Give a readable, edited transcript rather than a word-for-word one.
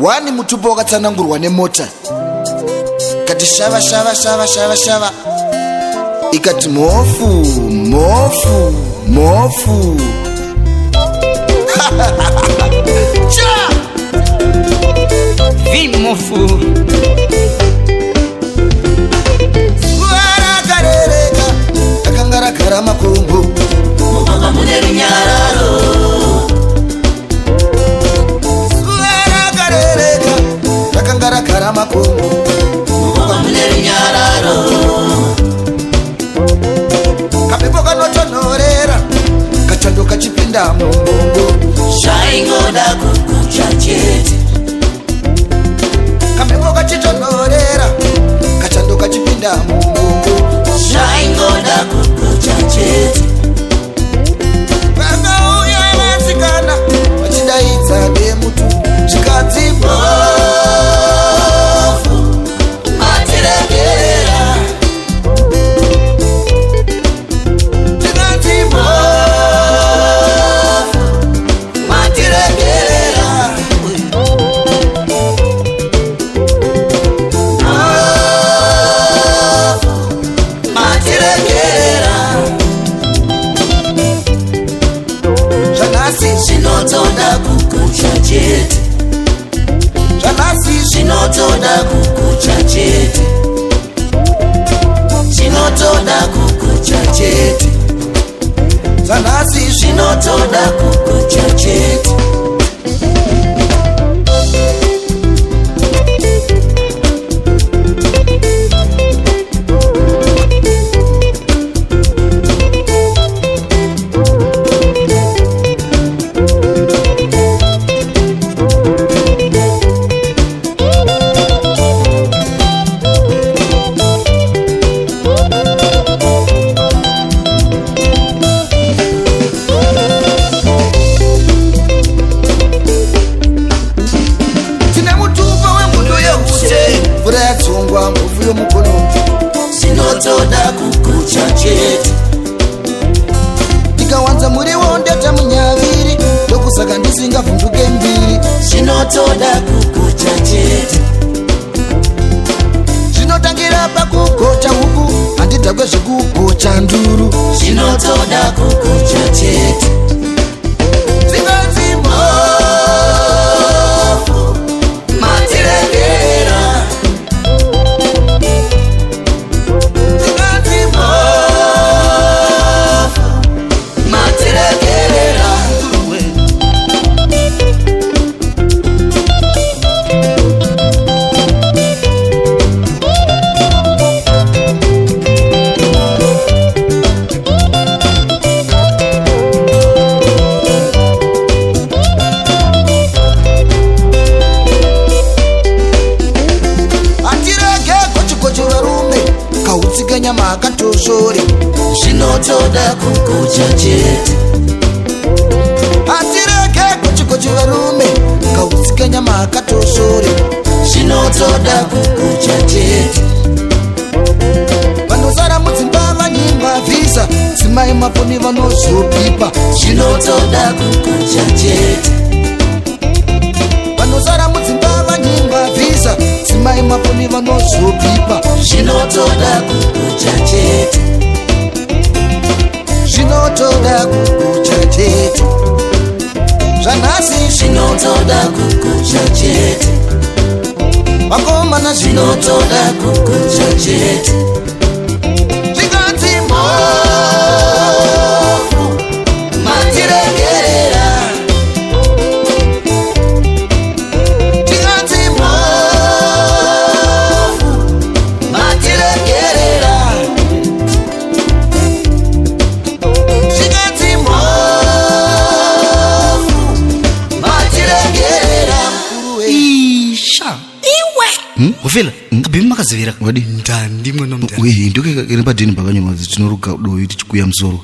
wani mutupo wakatsanangurwa nemota kati shava shava shava shava shava ikati mofu mofu mofu cha vimofu warakarereka akangarakara makumbu mumanga mune runyararo warakarereka akangarakara makumbu mumanga mune runyararo kapepo kanotonhorera kachando kachipinda mumbongo zvaingoda kukucha chete kapepo kachitonhorera kachando kachipinda mumbongo zvaingoda kukucha chete vakauya vasikana vachidaidza demutu zvikadzimbo matiregera zvikadzimbo matiregera matiregera zvanhasi zvinotoda kukucha chete zvanhasi zvinotoda kukucha chete zvinotoda kukucha chete zvanhasi zvinotoda kukucha chete mvura yatsungwa mbofu yomukono zvinotoda kukucha chete ndikawanza muriwo ndeta munyaviri ndokusaka ndisingavhunduke mbiri zvinotoda kukucha chete zvinotangira pakugocha huku handidhakwe zvekugocha nduru zvinotoda kukucha chete zvinonzi matiregera zvinonzi matiregerera hatirege gochigochi varume kahutsika nyama akatosvore zvinotoda kukucha chete hatirege gochigochi varume kahutsika nyama akatosvore zvinotoda kukucha chete vanosara mudzimba vanyimba vhisa dzimai maponi vanozopipa zvinotoda kukucha chete vanosara mudzimba vanyimba vhisa dzimai maponi vanozopipa zvinotoda kukucha chete zvinotoda kukucha chete zvanhasi zvinotoda kukucha chete vakomana zvinotoda kukucha chete zvikanzi matiregerera zvikanzi matiregerera zvikanzi matiregerera isha iwe ufela kabhemi makazivira wadi ndandi mwana mndani ndokerepadhini pakanyorwa zitinoruga doi tichikuya musoro